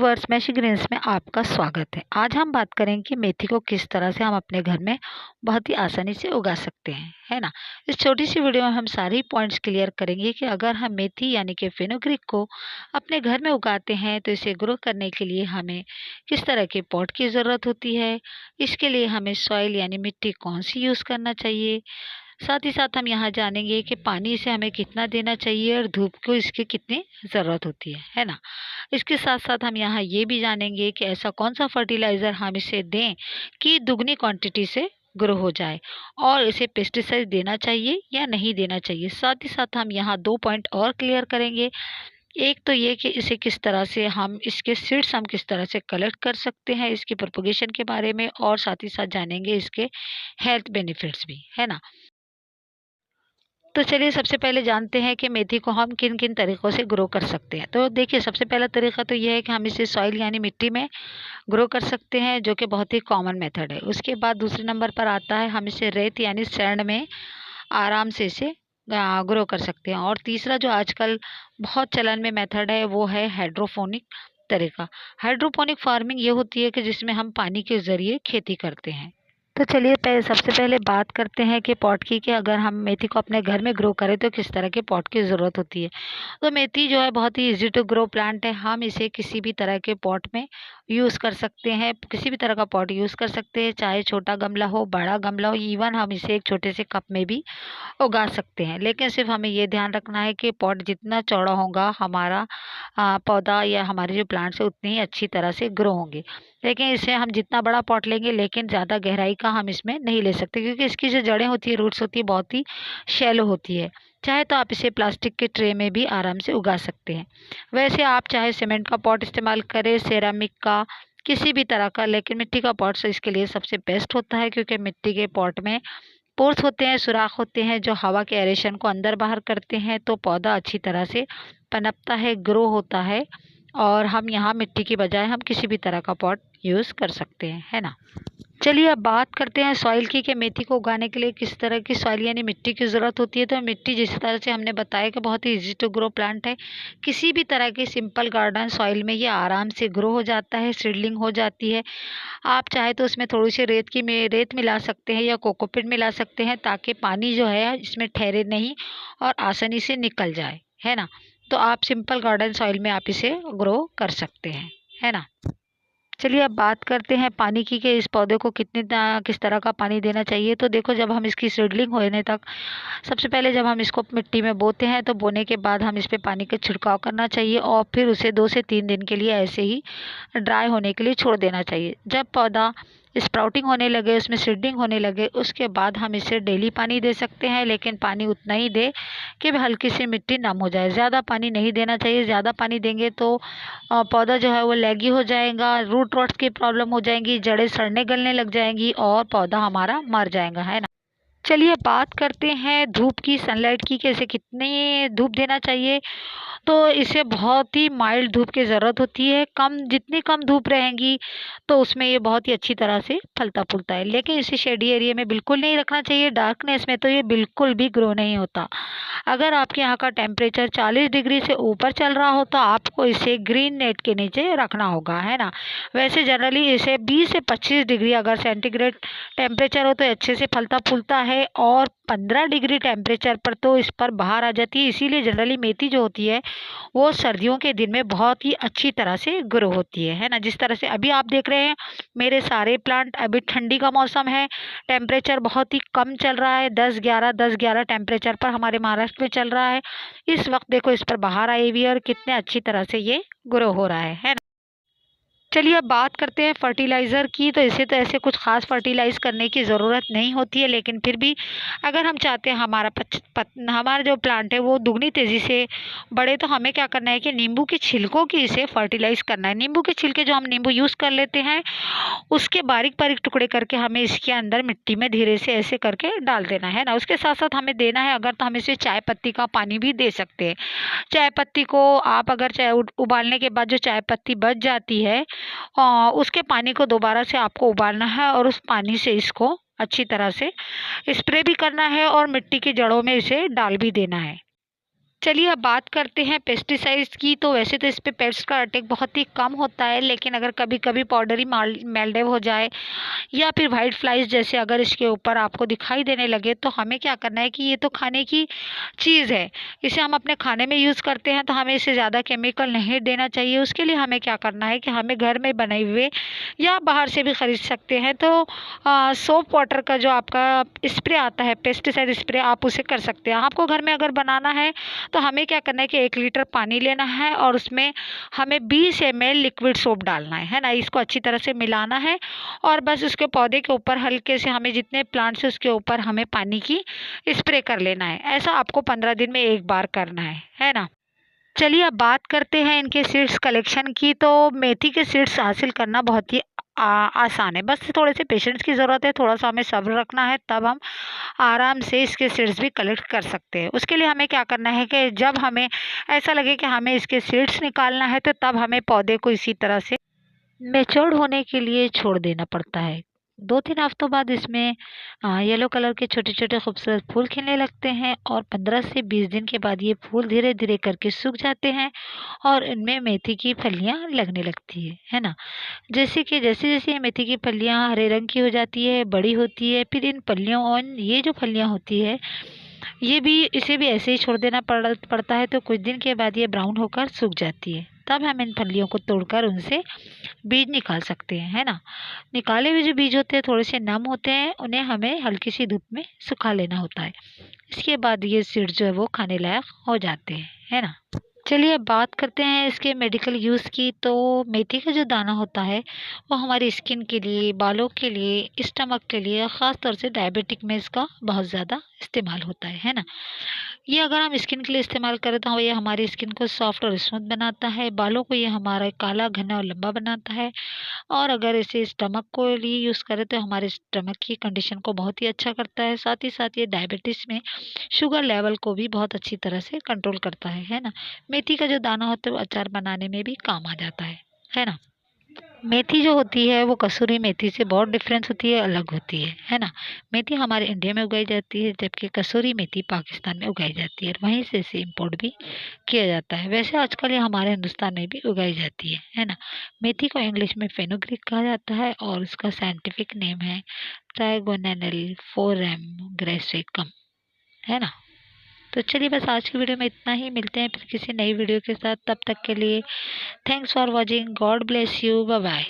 Viewers, meshy Green's में आपका स्वागत है। आज हम बात करेंगे कि मेथी को किस तरह से हम अपने घर में बहुत ही आसानी से उगा सकते हैं, है ना। इस छोटी सी वीडियो में हम सारी पॉइंट्स क्लियर करेंगे कि अगर हम मेथी यानी कि फेनुग्रीक को अपने घर में उगाते हैं तो इसे ग्रो करने के लिए हमें किस तरह के पॉट की ज़रूरत होती है। इसके लिए हमें सॉइल यानी मिट्टी कौन सी यूज़ करना चाहिए। साथ ही साथ हम यहाँ जानेंगे कि पानी इसे हमें कितना देना चाहिए और धूप को इसकी कितनी ज़रूरत होती है ना। इसके साथ साथ हम यहाँ ये भी जानेंगे कि ऐसा कौन सा फर्टिलाइज़र हम इसे दें कि दुगनी क्वांटिटी से ग्रो हो जाए, और इसे पेस्टिसाइड देना चाहिए या नहीं देना चाहिए। साथ ही साथ हम यहाँ 2 पॉइंट और क्लियर करेंगे। एक तो ये कि इसे किस तरह से हम इसके सीड्स हम किस तरह से कलेक्ट कर सकते हैं, इसकी प्रोपगेशन के बारे में, और साथ ही साथ जानेंगे इसके हेल्थ बेनिफिट्स भी, है ना। तो चलिए सबसे पहले जानते हैं कि मेथी को हम किन किन तरीक़ों से ग्रो कर सकते हैं। तो देखिए, सबसे पहला तरीक़ा तो ये है कि हम इसे सॉइल यानी मिट्टी में ग्रो कर सकते हैं, जो कि बहुत ही कॉमन मेथड है। उसके बाद दूसरे नंबर पर आता है हम इसे रेत यानी सैंड में आराम से इसे ग्रो कर सकते हैं। और तीसरा जो आजकल बहुत चलन में मेथड है वो है हाइड्रोपोनिक तरीका। हाइड्रोपोनिक फार्मिंग ये होती है कि जिसमें हम पानी के ज़रिए खेती करते हैं। तो चलिए सबसे पहले बात करते हैं कि पॉट की, कि अगर हम मेथी को अपने घर में ग्रो करें तो किस तरह के पॉट की ज़रूरत होती है। तो मेथी जो है बहुत ही इजी टू ग्रो प्लांट है। हम इसे किसी भी तरह के पॉट में यूज़ कर सकते हैं, किसी भी तरह का पॉट यूज़ कर सकते हैं, चाहे छोटा गमला हो, बड़ा गमला हो, इवन हम इसे एक छोटे से कप में भी उगा सकते हैं। लेकिन सिर्फ हमें ये ध्यान रखना है कि पॉट जितना चौड़ा होगा हमारा पौधा या हमारे जो प्लांट्स है उतनी ही अच्छी तरह से ग्रो होंगे। लेकिन इसे हम जितना बड़ा पॉट लेंगे, लेकिन ज़्यादा गहराई का हम इसमें नहीं ले सकते, क्योंकि इसकी जो जड़ें होती है, रूट्स होती है, बहुत ही शैलो होती है। चाहे तो आप इसे प्लास्टिक के ट्रे में भी आराम से उगा सकते हैं। वैसे आप चाहे सीमेंट का पॉट इस्तेमाल करें, सेरामिक का, किसी भी तरह का, लेकिन मिट्टी का पॉट इसके लिए सबसे बेस्ट होता है, क्योंकि मिट्टी के पॉट में पोर्स होते हैं, सुराख होते हैं, जो हवा के एरेशन को अंदर बाहर करते हैं, तो पौधा अच्छी तरह से पनपता है, ग्रो होता है। और हम यहाँ मिट्टी की बजाय हम किसी भी तरह का पॉट यूज़ कर सकते हैं, है ना। चलिए अब बात करते हैं सॉइल की, कि मेथी को उगाने के लिए किस तरह की सॉइल यानी मिट्टी की ज़रूरत होती है। तो मिट्टी जिस तरह से हमने बताया कि बहुत ही इजी टू ग्रो प्लांट है, किसी भी तरह की सिंपल गार्डन सॉइल में ये आराम से ग्रो हो जाता है, सीडलिंग हो जाती है। आप चाहे तो उसमें थोड़ी सी रेत मिला सकते हैं या कोकोपीट मिला सकते हैं, ताकि पानी जो है इसमें ठहरे नहीं और आसानी से निकल जाए, है ना। तो आप सिंपल गार्डन सॉइल में आप इसे ग्रो कर सकते हैं, है ना। चलिए अब बात करते हैं पानी की, कि इस पौधे को किस तरह का पानी देना चाहिए। तो देखो, जब हम इसकी सीडलिंग होने तक, सबसे पहले जब हम इसको मिट्टी में बोते हैं, तो बोने के बाद हम इस पे पानी का छिड़काव करना चाहिए, और फिर उसे 2 से 3 दिन के लिए ऐसे ही ड्राई होने के लिए छोड़ देना चाहिए। जब पौधा स्प्राउटिंग होने लगे, उसमें सीडिंग होने लगे, उसके बाद हम इसे डेली पानी दे सकते हैं, लेकिन पानी उतना ही दे कि हल्की सी मिट्टी नम हो जाए। ज़्यादा पानी नहीं देना चाहिए। ज़्यादा पानी देंगे तो पौधा जो है वो लैगी हो जाएगा, रूट रॉट्स की प्रॉब्लम हो जाएंगी, जड़ें सड़ने गलने लग जाएंगी और पौधा हमारा मर जाएगा, है ना। चलिए बात करते हैं धूप की, सनलाइट की, कैसे कितनी धूप देना चाहिए। तो इसे बहुत ही माइल्ड धूप की ज़रूरत होती है। जितनी कम धूप रहेगी तो उसमें ये बहुत ही अच्छी तरह से फलता फूलता है। लेकिन इसे शेडी एरिया में बिल्कुल नहीं रखना चाहिए। डार्कनेस में तो ये बिल्कुल भी ग्रो नहीं होता। अगर आपके यहाँ का टेम्परेचर 40 डिग्री से ऊपर चल रहा हो तो आपको इसे ग्रीन नेट के नीचे रखना होगा, है ना। वैसे जनरली इसे 20 से 25 डिग्री अगर सेंटीग्रेड टेम्परेचर हो तो अच्छे से फलता फूलता है, और 15 डिग्री टेम्परेचर पर तो इस पर बाहर आ जाती है। इसीलिए जनरली मेथी जो होती है वो सर्दियों के दिन में बहुत ही अच्छी तरह से ग्रो होती है ना। जिस तरह से अभी आप देख रहे हैं मेरे सारे प्लांट, अभी ठंडी का मौसम है, टेम्परेचर बहुत ही कम चल रहा है, 10-11 टेम्परेचर पर हमारे महाराष्ट्र में चल रहा है। इस वक्त देखो इस पर बाहर आई हुई है और कितने अच्छी तरह से ये ग्रो हो रहा है ना। चलिए अब बात करते हैं फर्टिलाइज़र की। तो इसे तो ऐसे कुछ ख़ास फर्टिलाइज़ करने की ज़रूरत नहीं होती है, लेकिन फिर भी अगर हम चाहते हैं हमारा जो प्लांट है वो दुगनी तेज़ी से बढ़े, तो हमें क्या करना है कि नींबू के छिलकों की इसे फर्टिलाइज़ करना है। नींबू के छिलके जो हम नींबू यूज़ कर लेते हैं, उसके बारीक बारीक टुकड़े करके हमें इसके अंदर मिट्टी में धीरे से ऐसे करके डाल देना है ना। उसके साथ साथ हमें देना है, अगर तो हम इसे चाय पत्ती का पानी भी दे सकते हैं। चाय पत्ती को आप अगर चाय उबालने के बाद जो चाय पत्ती बच जाती है, उसके पानी को दोबारा से आपको उबालना है, और उस पानी से इसको अच्छी तरह से स्प्रे भी करना है और मिट्टी की जड़ों में इसे डाल भी देना है। चलिए अब बात करते हैं पेस्टिसाइड्स की। तो वैसे तो इस पे पेस्ट का अटैक बहुत ही कम होता है, लेकिन अगर कभी कभी पाउडरी मेल्डेव हो जाए या फिर वाइट फ्लाइज जैसे अगर इसके ऊपर आपको दिखाई देने लगे, तो हमें क्या करना है कि ये तो खाने की चीज़ है, इसे हम अपने खाने में यूज़ करते हैं, तो हमें इसे ज़्यादा केमिकल नहीं देना चाहिए। उसके लिए हमें क्या करना है कि हमें घर में बने हुए या बाहर से भी खरीद सकते हैं, तो सोप वाटर का जो आपका स्प्रे आता है, पेस्टिसाइड स्प्रे, आप उसे कर सकते हैं। आपको घर में अगर बनाना है तो हमें क्या करना है कि 1 लीटर पानी लेना है और उसमें हमें 20 ml लिक्विड सोप डालना है ना। इसको अच्छी तरह से मिलाना है और बस उसके पौधे के ऊपर हल्के से, हमें जितने प्लांट्स है उसके ऊपर हमें पानी की स्प्रे कर लेना है। ऐसा आपको 15 दिन में एक बार करना है ना। चलिए अब बात करते हैं इनके सीड्स कलेक्शन की। तो मेथी के सीड्स हासिल करना बहुत ही आसान है, बस थोड़े से पेशेंस की ज़रूरत है, थोड़ा सा हमें सब्र रखना है, तब हम आराम से इसके सीड्स भी कलेक्ट कर सकते हैं। उसके लिए हमें क्या करना है कि जब हमें ऐसा लगे कि हमें इसके सीड्स निकालना है, तो तब हमें पौधे को इसी तरह से मैच्योर होने के लिए छोड़ देना पड़ता है। 2-3 हफ्तों बाद इसमें येलो कलर के छोटे-छोटे खूबसूरत फूल खिलने लगते हैं और 15 से 20 दिन के बाद ये फूल धीरे-धीरे करके सूख जाते हैं और इनमें मेथी की फलियाँ लगने लगती है ना? जैसे कि जैसे-जैसे ये मेथी की फलियाँ हरे रंग की हो जाती है, बड़ी होती है, फिर इन फलियों और ये जो फलियाँ होती है, ये भी, इसे भी ऐसे ही छोड़ देना पड़ता है, तो कुछ दिन के बाद ये ब्राउन होकर सूख जाती है। तब हम इन फलियों को तोड़कर उनसे बीज निकाल सकते हैं, है ना? निकाले हुए जो बीज होते हैं थोड़े से नम होते हैं, उन्हें हमें हल्की सी धूप में सुखा लेना होता है। इसके बाद ये सीड्स जो है वो खाने लायक हो जाते हैं, है ना? चलिए अब बात करते हैं इसके मेडिकल यूज़ की। तो मेथी का जो दाना होता है वो हमारी स्किन के लिए, बालों के लिए, स्टमक के लिए, ख़ास तौर से डायबिटिक में इसका बहुत ज़्यादा इस्तेमाल होता है ना? ये अगर हम स्किन के लिए इस्तेमाल करें तो ये हमारी स्किन को सॉफ्ट और स्मूथ बनाता है, बालों को ये हमारा काला, घना और लंबा बनाता है। और अगर इसे स्टमक को लिए यूज़ करें तो हमारे स्टमक की कंडीशन को बहुत ही अच्छा करता है। साथ ही साथ ये डायबिटीज़ में शुगर लेवल को भी बहुत अच्छी तरह से कंट्रोल करता है ना? मेथी का जो दाना होता है वो अचार बनाने में भी काम आ जाता है ना? मेथी जो होती है वो कसूरी मेथी से बहुत डिफरेंस होती है, अलग होती है ना? मेथी हमारे इंडिया में उगाई जाती है, जबकि कसूरी मेथी पाकिस्तान में उगाई जाती है और वहीं से इसे इम्पोर्ट भी किया जाता है। वैसे आजकल ये हमारे हिंदुस्तान में भी उगाई जाती है ना? मेथी को इंग्लिश में फेनुग्रीक कहा जाता है और उसका साइंटिफिक नेम है ट्राइगोनेल फोरम ग्रेसिकम, है ना? तो चलिए बस आज की वीडियो में इतना ही, मिलते हैं फिर किसी नई वीडियो के साथ। तब तक के लिए thanks for watching, God bless you, bye bye.